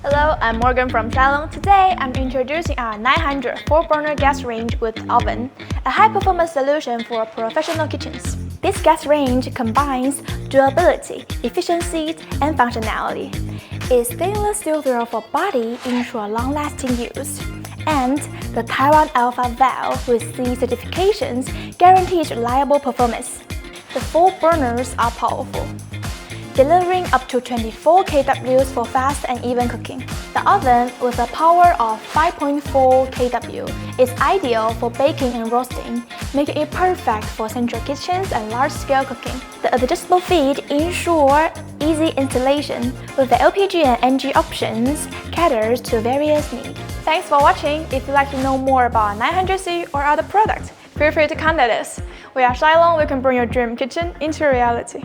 Hello, I'm Morgan from Shinelong. Today, I'm introducing our 900 4-burner gas range with oven, a high-performance solution for professional kitchens. This gas range combines durability, efficiency, and functionality. Its stainless steel for body ensure long-lasting use, and the Taiwan Alpha valve with C certifications guarantees reliable performance. The 4 burners are powerful, delivering up to 24 kW for fast and even cooking. The oven, with a power of 5.4 kW, is ideal for baking and roasting, making it perfect for central kitchens and large-scale cooking. The adjustable feet ensure easy installation, with the LPG and NG options caters to various needs. Thanks for watching. If you'd like to know more about 900C or other products, feel free to contact us. We are Shinelong. We can bring your dream kitchen into reality.